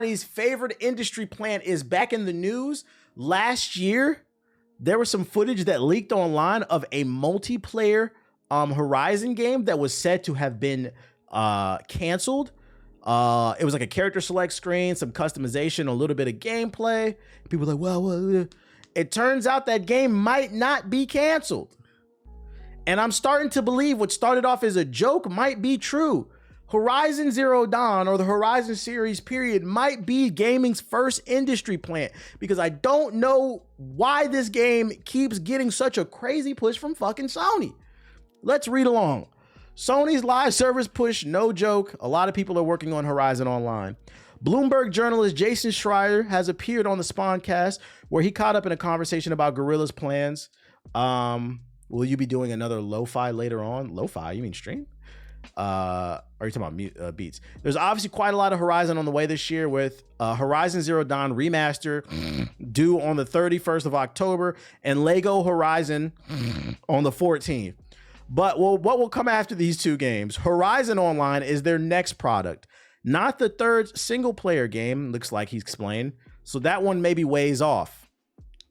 everybody's favorite industry plant is back in the news. Last year, there was some footage that leaked online of a multiplayer Horizon game that was said to have been canceled. It was like a character select screen, some customization, a little bit of gameplay. People were like, well, it turns out that game might not be canceled. And I'm starting to believe what started off as a joke might be true. Horizon Zero Dawn, or the Horizon series period, might be gaming's first industry plant, because I don't know why this game keeps getting such a crazy push from fucking Sony. Let's read along. Sony's live service push, no joke. A lot of people are working on Horizon Online. Bloomberg journalist Jason Schreier has appeared on the Spawncast, where he caught up in a conversation about Guerrilla's plans. Will you be doing another lo-fi later on? Lo-fi? You mean stream? Are you talking about beats? There's obviously quite a lot of Horizon on the way this year, with Horizon Zero Dawn remaster due on the 31st of October and Lego Horizon on the 14th. But what will come after these two games? Horizon Online is their next product, not the third single player game, looks like he's explained. So that one maybe weighs off,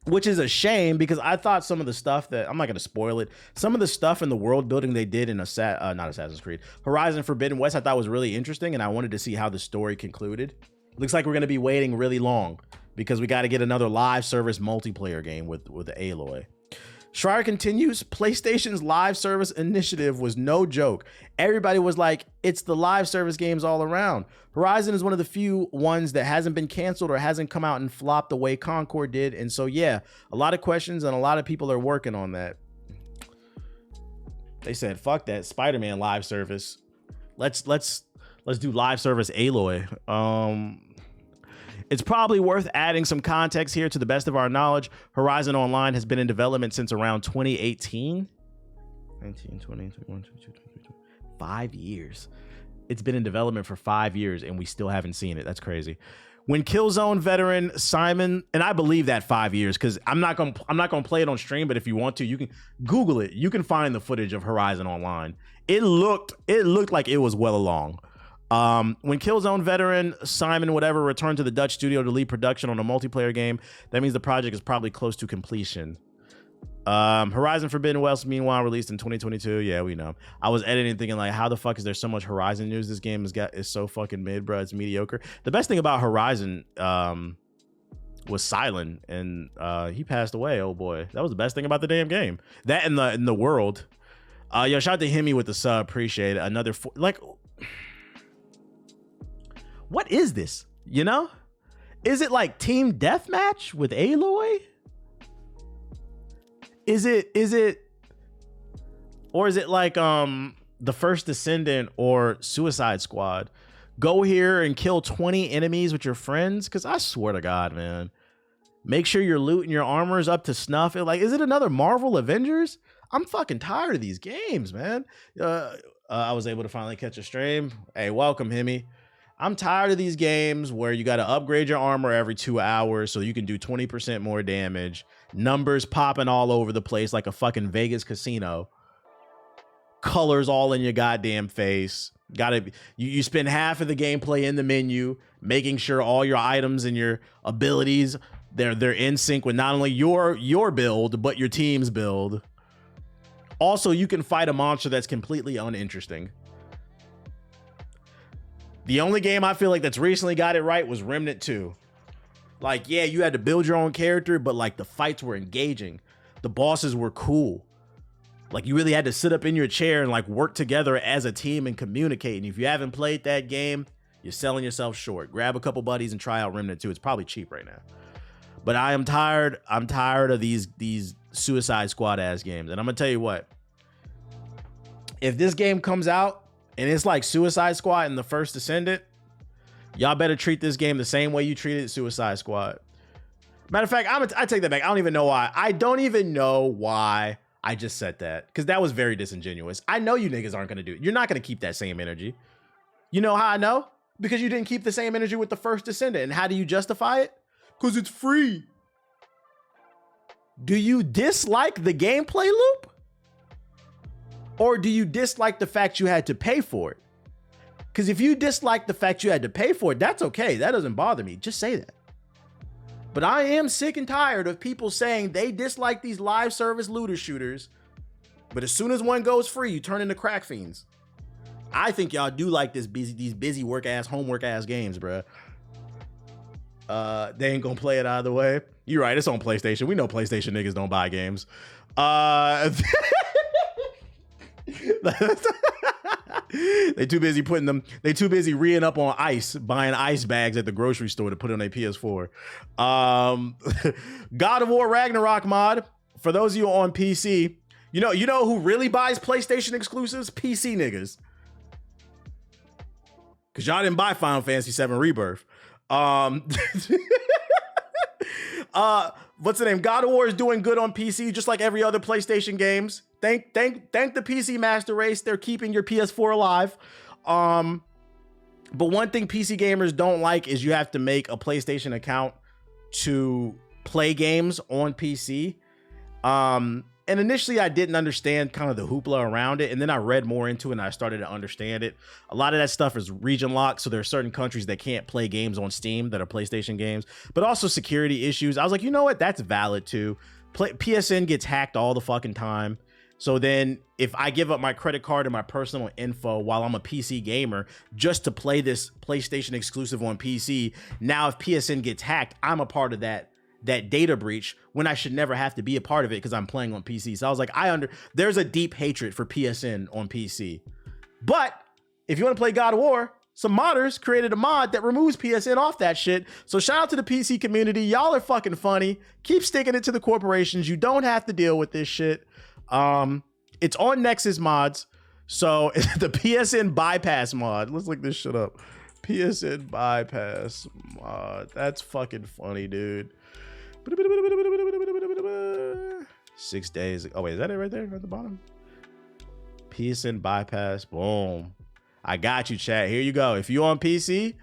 which is a shame, because I thought some of the stuff that, I'm not going to spoil it, some of the stuff in the world building they did in not Assassin's Creed, Horizon Forbidden West, I thought was really interesting, and I wanted to see how the story concluded. Looks like we're going to be waiting really long, because we got to get another live service multiplayer game with Aloy. Schreier continues, PlayStation's live service initiative was no joke. Everybody was like, it's the live service games all around. Horizon is one of the few ones that hasn't been canceled or hasn't come out and flopped the way Concord did. And so, yeah, a lot of questions and a lot of people are working on that. They said, fuck that Spider-Man live service. Let's do live service Aloy. It's probably worth adding some context here. To the best of our knowledge, Horizon Online has been in development since around 2018. 19, 20, 21, 22, 23, 5 years. It's been in development for 5 years and we still haven't seen it. That's crazy. When Killzone veteran Simon, and I believe that 5 years, because I'm not gonna play it on stream, but if you want to, you can Google it. You can find the footage of Horizon Online. It looked like it was well along. When Killzone veteran Simon whatever returned to the Dutch studio to lead production on a multiplayer game, that means the project is probably close to completion. Horizon Forbidden West, meanwhile, released in 2022. Yeah, we know. I was editing thinking, like, how the fuck is there so much Horizon news? This game is so fucking mid, bro. It's mediocre. The best thing about Horizon was Silent, and he passed away. Oh boy, that was the best thing about the damn game. That in the world. Yo, shout out to Hemi with the sub. Appreciate it. Another what is this? You know? Is it like team deathmatch with Aloy? Is it or is it like the First Descendant or Suicide Squad? Go here and kill 20 enemies with your friends? Cause I swear to God, man. Make sure your loot and your armor is up to snuff. Is it another Marvel Avengers? I'm fucking tired of these games, man. I was able to finally catch a stream. Hey, welcome, Hemi. I'm tired of these games where you got to upgrade your armor every 2 hours so you can do 20% more damage. Numbers popping all over the place like a fucking Vegas casino. Colors all in your goddamn face. You spend half of the gameplay in the menu, making sure all your items and your abilities, they're in sync with not only your build, but your team's build. Also, you can fight a monster that's completely uninteresting. The only game I feel like that's recently got it right was Remnant 2. Like, yeah, you had to build your own character, but like the fights were engaging. The bosses were cool. Like you really had to sit up in your chair and like work together as a team and communicate. And if you haven't played that game, you're selling yourself short. Grab a couple buddies and try out Remnant 2. It's probably cheap right now. But I am tired. I'm tired of these Suicide Squad ass games. And I'm gonna tell you what. If this game comes out and it's like Suicide Squad and the First Descendant, y'all better treat this game the same way you treated Suicide Squad. Matter of fact, I take that back. I don't even know why. I don't even know why I just said that, because that was very disingenuous. I know you niggas aren't going to do it. You're not going to keep that same energy. You know how I know? Because you didn't keep the same energy with the First Descendant. And how do you justify it? Because it's free. Do you dislike the gameplay loop? Or do you dislike the fact you had to pay for it? Because if you dislike the fact you had to pay for it, that's okay. That doesn't bother me. Just say that. But I am sick and tired of people saying they dislike these live service looter shooters, but as soon as one goes free, you turn into crack fiends. I think y'all do like these busy work ass, homework ass games, bruh. They ain't gonna play it either way. You're right, it's on PlayStation. We know PlayStation niggas don't buy games. They too busy re-ing up on ice, buying ice bags at the grocery store to put on a PS4. God of War Ragnarok mod. For those of you on PC, you know who really buys PlayStation exclusives? PC niggas. Cause y'all didn't buy Final Fantasy VII Rebirth. What's the name? God of War is doing good on PC, just like every other PlayStation games. Thank the PC Master Race. They're keeping your PS4 alive. But one thing PC gamers don't like is you have to make a PlayStation account to play games on PC. And initially I didn't understand kind of the hoopla around it. And then I read more into it and I started to understand it. A lot of that stuff is region locked. So there are certain countries that can't play games on Steam that are PlayStation games, but also security issues. I was like, you know what? That's valid too. PSN gets hacked all the fucking time. So then if I give up my credit card and my personal info while I'm a PC gamer just to play this PlayStation exclusive on PC, now if PSN gets hacked, I'm a part of that data breach when I should never have to be a part of it because I'm playing on PC. So I was like, there's a deep hatred for PSN on PC. But if you want to play God of War, some modders created a mod that removes PSN off that shit. So shout out to the PC community. Y'all are fucking funny. Keep sticking it to the corporations. You don't have to deal with this shit. It's on Nexus mods. So the PSN bypass mod. Let's look this shit up. PSN bypass mod. That's fucking funny, dude. 6 days. Oh wait, is that it right there at the bottom? PSN bypass. Boom. I got you, chat. Here you go. If you on PC,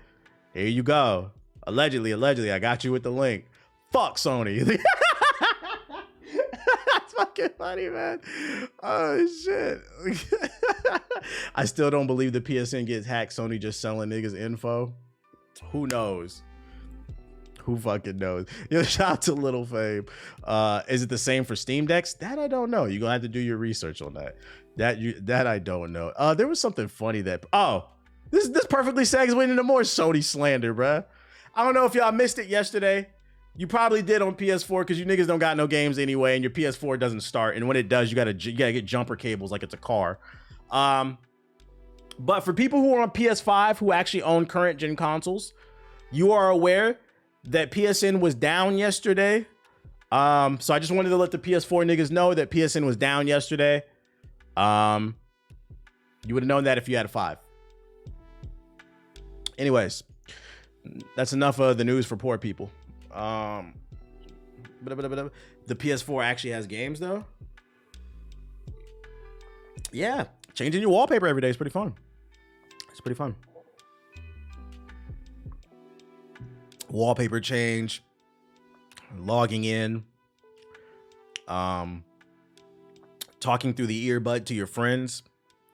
here you go. Allegedly, I got you with the link. Fuck Sony. That's fucking funny, man. Oh shit. I still don't believe the PSN gets hacked. Sony just selling niggas info. Who knows? Who fucking knows? Yo, shout out to Little Fame. Is it the same for Steam Decks? That I don't know. You're gonna have to do your research on that. That I don't know. There was something funny that this perfectly segues into more Sony slander, bruh. I don't know if y'all missed it yesterday. You probably did on PS4 because you niggas don't got no games anyway, and your PS4 doesn't start. And when it does, you gotta get jumper cables like it's a car. But for people who are on PS5 who actually own current gen consoles, you are aware that PSN was down yesterday. So I just wanted to let the PS4 niggas know that PSN was down yesterday. You would have known that if you had a 5. Anyways, that's enough of the news for poor people. The PS4 actually has games though. Yeah, changing your wallpaper every day is pretty fun. It's pretty fun. Wallpaper change, logging in, talking through the earbud to your friends.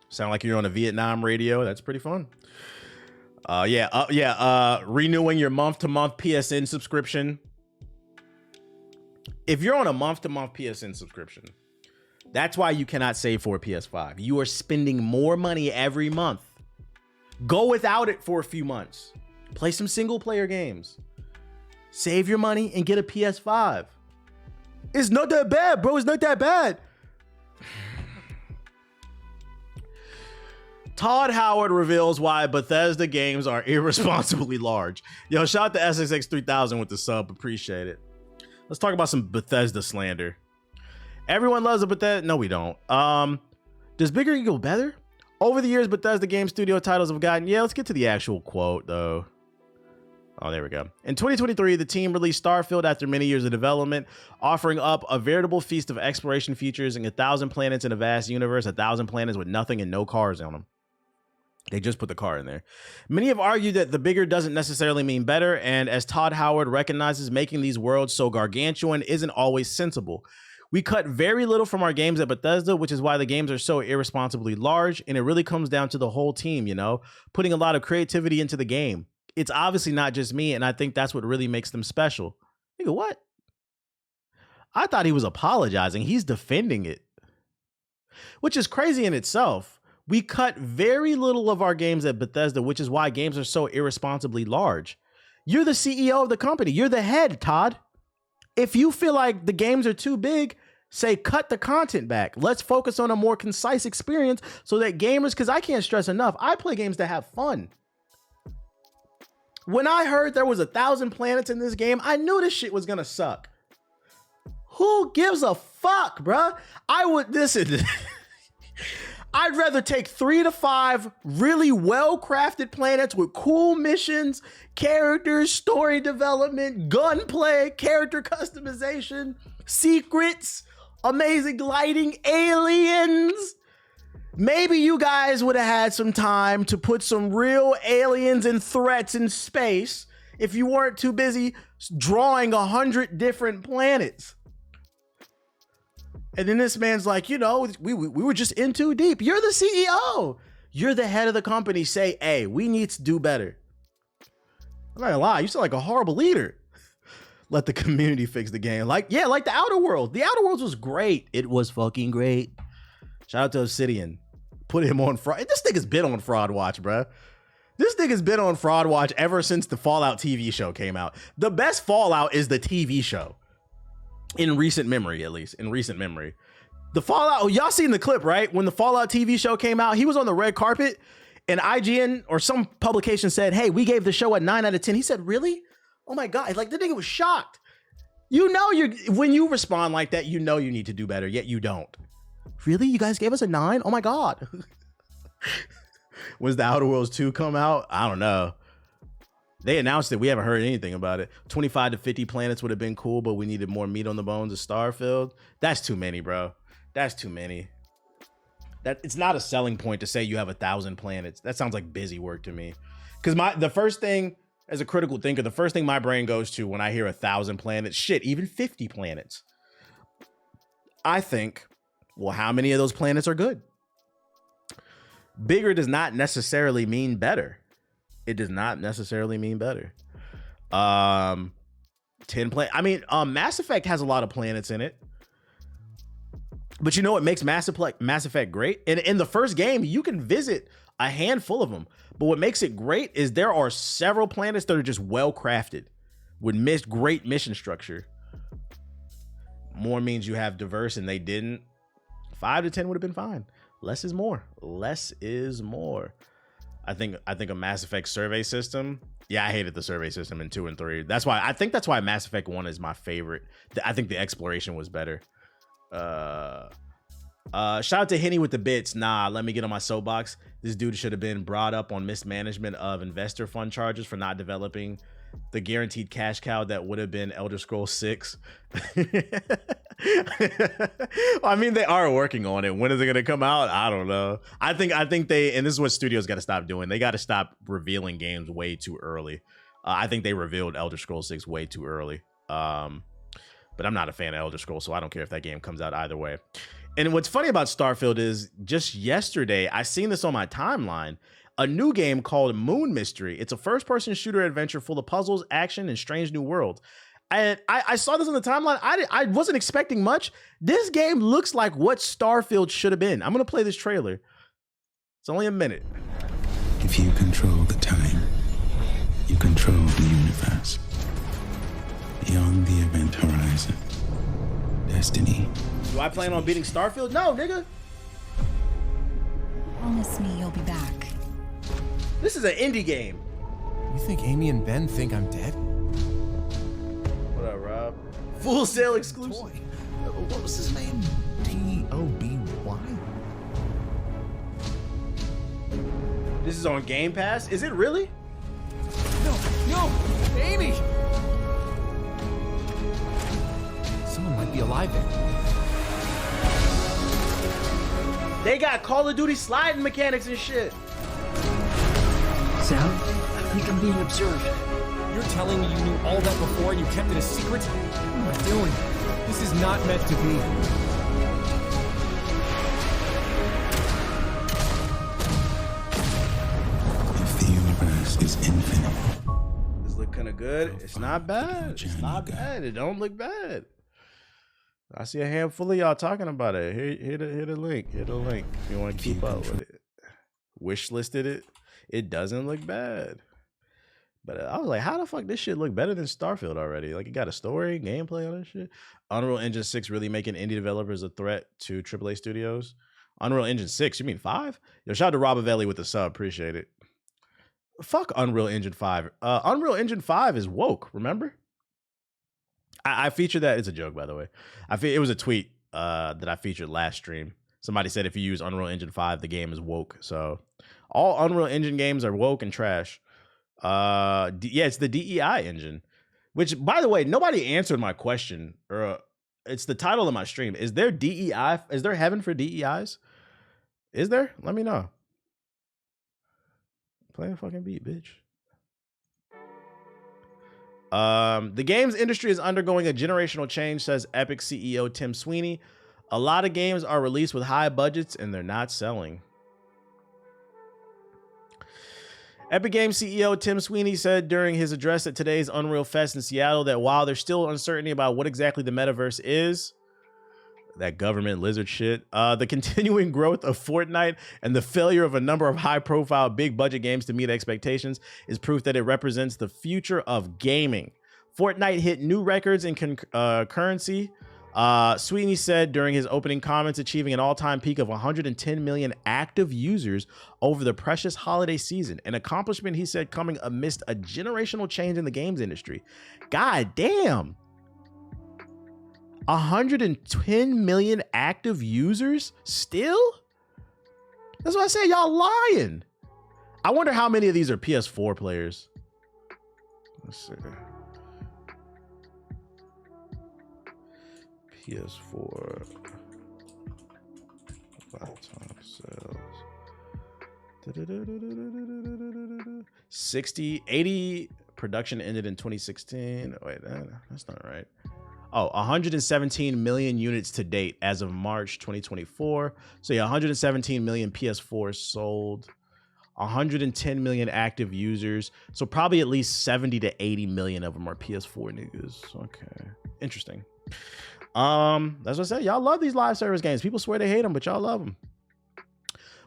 Sound like you're on a Vietnam radio. That's pretty fun. Renewing your month-to-month PSN subscription. If you're on a month-to-month PSN subscription, that's why you cannot save for a PS5. You are spending more money every month. Go without it for a few months. Play some single-player games. Save your money and get a PS5. It's not that bad, bro. It's not that bad. Todd Howard reveals why Bethesda games are irresponsibly large. Yo, shout out to SXX 3000 with the sub. Appreciate it. Let's talk about some Bethesda slander. Everyone loves a Bethesda. No, we don't. Does bigger equal better? Over the years, Bethesda game studio titles have gotten... Yeah, let's get to the actual quote, though. Oh, there we go. In 2023, the team released Starfield after many years of development, offering up a veritable feast of exploration features and 1,000 planets in a vast universe, 1,000 planets with nothing and no cars on them. They just put the car in there. Many have argued that the bigger doesn't necessarily mean better, and as Todd Howard recognizes, making these worlds so gargantuan isn't always sensible. We cut very little from our games at Bethesda, which is why the games are so irresponsibly large. And it really comes down to the whole team, you know, putting a lot of creativity into the game. It's obviously not just me. And I think that's what really makes them special. Nigga, what? I thought he was apologizing. He's defending it, which is crazy in itself. We cut very little of our games at Bethesda, which is why games are so irresponsibly large. You're the CEO of the company. You're the head, Todd. If you feel like the games are too big, say cut the content back. Let's focus on a more concise experience so that gamers, because I can't stress enough, I play games to have fun. When I heard there was 1,000 planets in this game, I knew this shit was gonna suck. Who gives a fuck, bruh? Listen, I'd rather take 3 to 5 really well-crafted planets with cool missions, characters, story development, gunplay, character customization, secrets, amazing lighting, aliens. Maybe you guys would have had some time to put some real aliens and threats in space if you weren't too busy drawing 100 different planets. And then this man's like, you know, we were just in too deep. You're the CEO. You're the head of the company. Say, hey, we need to do better. I'm not gonna lie, you sound like a horrible leader. Let the community fix the game. Like the Outer Worlds. The Outer Worlds was great. It was fucking great. Shout out to Obsidian. Put him on fraud. This nigga's been on Fraud Watch, bruh. This nigga's been on Fraud Watch ever since the Fallout TV show came out. The best Fallout is the TV show. In recent memory, at least. In recent memory. The Fallout, y'all seen the clip, right? When the Fallout TV show came out, he was on the red carpet and IGN or some publication said, hey, we gave the show a 9 out of 10. He said, really? Oh my God. Like, the nigga was shocked. You know, when you respond like that, you know you need to do better, yet you don't. Really? You guys gave us a 9? Oh my God. Was the Outer Worlds 2 come out? I don't know. They announced it. We haven't heard anything about it. 25 to 50 planets would have been cool, but we needed more meat on the bones of Starfield. That's too many, bro. That's too many. It's not a selling point to say you have 1,000 planets. That sounds like busy work to me. Because the first thing, as a critical thinker, the first thing my brain goes to when I hear 1,000 planets, shit, even 50 planets, I think, well, how many of those planets are good? Bigger does not necessarily mean better. It does not necessarily mean better. 10 planets. I mean, Mass Effect has a lot of planets in it. But you know what makes Mass Effect great? In the first game, you can visit a handful of them. But what makes it great is there are several planets that are just well crafted with great mission structure. More means you have diverse, and they didn't. 5 to 10 would have been fine. Less is more. Less is more. I think a Mass Effect survey system. Yeah, I hated the survey system in 2 and 3. I think that's why Mass Effect 1 is my favorite. I think the exploration was better. Shout out to Henny with the bits. Nah, let me get on my soapbox. This dude should have been brought up on mismanagement of investor fund charges for not developing the guaranteed cash cow that would have been Elder Scrolls 6. I mean, they are working on it. When is it going to come out? I don't know. I think they, and this is what studios got to stop doing. They got to stop revealing games way too early. I think they revealed Elder Scrolls 6 way too early. But I'm not a fan of Elder Scrolls, so I don't care if that game comes out either way. And what's funny about Starfield is just yesterday, I seen this on my timeline, a new game called Moon Mystery. It's a first-person shooter adventure full of puzzles, action, and strange new worlds. And I saw this on the timeline. I wasn't expecting much. This game looks like what Starfield should have been. I'm going to play this trailer. It's only a minute. If you control the time, you control the universe. Beyond the event horizon, destiny. Do I plan on beating Starfield? No, nigga. Promise me you'll be back. This is an indie game. You think Amy and Ben think I'm dead? What up, Rob? Full Sail exclusive. Toy. What was his name? T-O-B-Y? This is on Game Pass? Is it really? No, Amy! Someone might be alive there. They got Call of Duty sliding mechanics and shit. Sam, I think I'm being observed. You're telling me you knew all that before and you kept it a secret? What am I doing? This is not meant to be. If the universe is infinite, This look kind of good. It's not bad. It's not bad. It don't look bad. I see a handful of y'all talking about it. Hit a link. Hit a link if you want to keep up with it. Wish listed it. It doesn't look bad. But I was like, how the fuck this shit look better than Starfield already? Like, it got a story, gameplay, all that shit. Unreal Engine 6 really making indie developers a threat to AAA studios. Unreal Engine 6, you mean 5? Yo, shout out to Rob Avelli with the sub. Appreciate it. Fuck Unreal Engine 5. Unreal Engine 5 is woke, remember? I featured that. It's a joke, by the way. It was a tweet that I featured last stream. Somebody said if you use Unreal Engine 5, the game is woke. So all Unreal Engine games are woke and trash. Yeah, it's the DEI engine, which, by the way, nobody answered my question. Or it's the title of my stream. Is there DEI? Is there heaven for DEIs? Is there? Let me know. Play a fucking beat, bitch. The games industry is undergoing a generational change, says Epic CEO Tim Sweeney. A lot of games are released with high budgets and they're not selling. Epic Games CEO Tim Sweeney said during his address at today's Unreal Fest in Seattle that while there's still uncertainty about what exactly the metaverse is, that government lizard shit, the continuing growth of Fortnite and the failure of a number of high-profile, big-budget games to meet expectations is proof that it represents the future of gaming. Fortnite hit new records in currency. Sweeney said during his opening comments, achieving an all-time peak of 110 million active users over the precious holiday season, an accomplishment he said coming amidst a generational change in the games industry. God damn. 110 million active users still? That's what I said. Y'all lying. I wonder how many of these are PS4 players. Let's see. PS4 lifetime sales. 80 production ended in 2016. Wait, that's not right. Oh, 117 million units to date as of March 2024. So yeah, 117 million PS4s sold. 110 million active users. So probably at least 70 to 80 million of them are PS4 niggas. Okay, interesting. That's what I said. Y'all love these live service games. People swear they hate them, but y'all love them.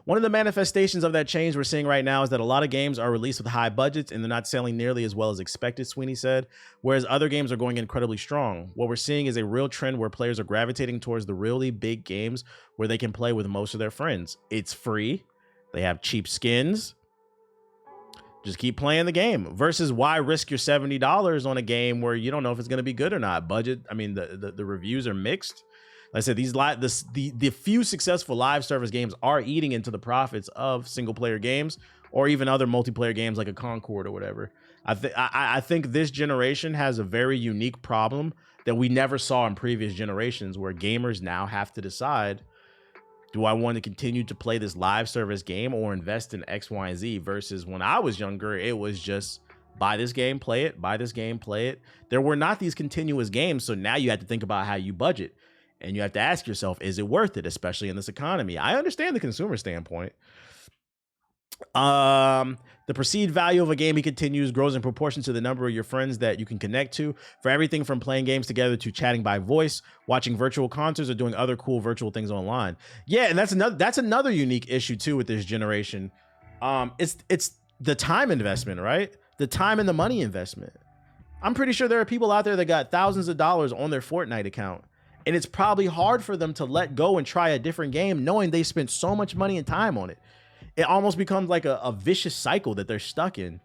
One of the manifestations of that change we're seeing right now is that a lot of games are released with high budgets and they're not selling nearly as well as expected, Sweeney said, whereas other games are going incredibly strong. What we're seeing is a real trend where players are gravitating towards the really big games where they can play with most of their friends. It's free. They have cheap skins. Just keep playing the game versus why risk your $70 on a game where you don't know if it's going to be good or not. Budget. I mean, the reviews are mixed. Like I said, the few successful live service games are eating into the profits of single player games or even other multiplayer games like a Concord or whatever. I think this generation has a very unique problem that we never saw in previous generations, where gamers now have to decide, do I want to continue to play this live service game or invest in X, Y, and Z? Versus when I was younger, it was just buy this game, play it, buy this game, play it. There were not these continuous games. So now you have to think about how you budget. And you have to ask yourself, is it worth it, especially in this economy? I understand the consumer standpoint. The perceived value of a game, he continues, grows in proportion to the number of your friends that you can connect to, for everything from playing games together to chatting by voice, watching virtual concerts, or doing other cool virtual things online. Yeah, and that's another unique issue too with this generation. It's the time investment, right? The time and the money investment. I'm pretty sure there are people out there that got thousands of dollars on their Fortnite account, and it's probably hard for them to let go and try a different game knowing they spent so much money and time on it. It almost becomes like a vicious cycle that they're stuck in.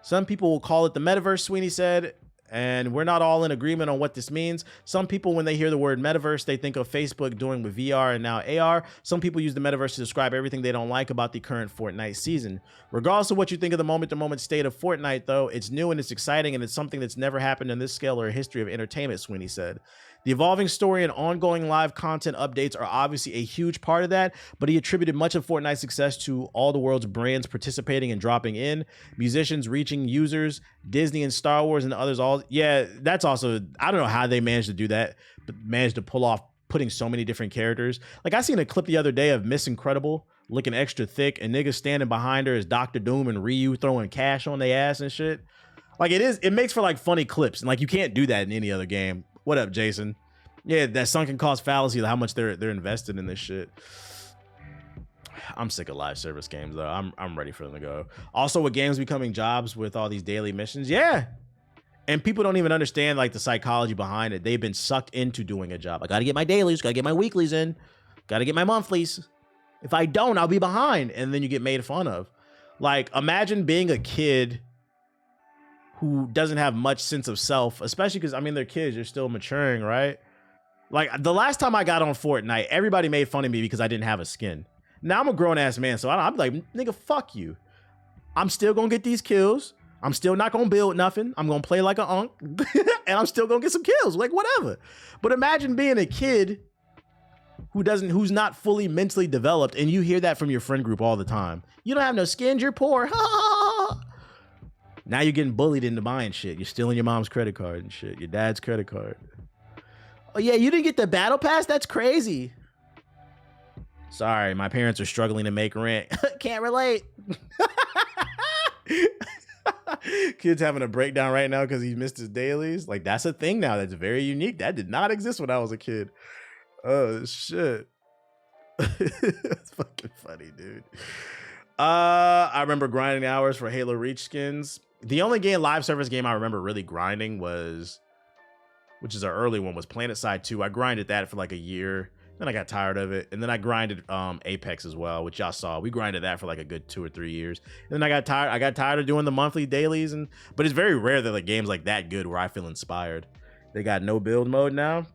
Some people will call it the metaverse, Sweeney said, and we're not all in agreement on what this means. Some people, when they hear the word metaverse, they think of Facebook doing with VR and now AR. Some people use the metaverse to describe everything they don't like about the current Fortnite season. Regardless of what you think of the moment-to-moment state of Fortnite, though, it's new and it's exciting, and it's something that's never happened in this scale or history of entertainment, Sweeney said. The evolving story and ongoing live content updates are obviously a huge part of that, but he attributed much of Fortnite's success to all the world's brands participating and dropping in, musicians reaching users, Disney and Star Wars and others all. Yeah, that's also, I don't know how they managed to do that, but managed to pull off putting so many different characters. Like I seen a clip the other day of Miss Incredible looking extra thick and niggas standing behind her as Doctor Doom and Ryu throwing cash on their ass and shit. Like it makes for like funny clips, and like you can't do that in any other game. What up, Jason? Yeah, that sunken cost fallacy, how much they're invested in this shit. I'm sick of live service games though. I'm ready for them to go. Also, with games becoming jobs with all these daily missions, yeah. And people don't even understand like the psychology behind it. They've been sucked into doing a job. I gotta get my dailies, gotta get my weeklies in, gotta get my monthlies. If I don't, I'll be behind. And then you get made fun of. Like, imagine being a kid who doesn't have much sense of self, especially because, I mean, they're kids, they're still maturing, right? Like, the last time I got on Fortnite, everybody made fun of me because I didn't have a skin. Now I'm a grown-ass man, so I'm like, nigga, fuck you. I'm still gonna get these kills. I'm still not gonna build nothing. I'm gonna play like an unk, and I'm still gonna get some kills, like whatever. But imagine being a kid who's not fully mentally developed, and you hear that from your friend group all the time. You don't have no skins, you're poor. Now you're getting bullied into buying shit. You're stealing your mom's credit card and shit, your dad's credit card. Oh yeah, you didn't get the battle pass? That's crazy. Sorry, my parents are struggling to make rent. Can't relate. Kid's having a breakdown right now because he missed his dailies. Like, that's a thing now that's very unique. That did not exist when I was a kid. Oh shit. That's fucking funny, dude. I remember grinding hours for Halo Reach skins. The only live service game I remember really grinding was, which is our early one, was PlanetSide 2. I grinded that for like a year. Then I got tired of it. And then I grinded Apex as well, which y'all saw. We grinded that for like a good 2 or 3 years. And then I got tired of doing the monthly dailies. But it's very rare that like games like that good where I feel inspired. They got no build mode now.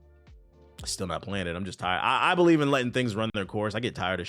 Still not playing it. I'm just tired. I believe in letting things run their course. I get tired of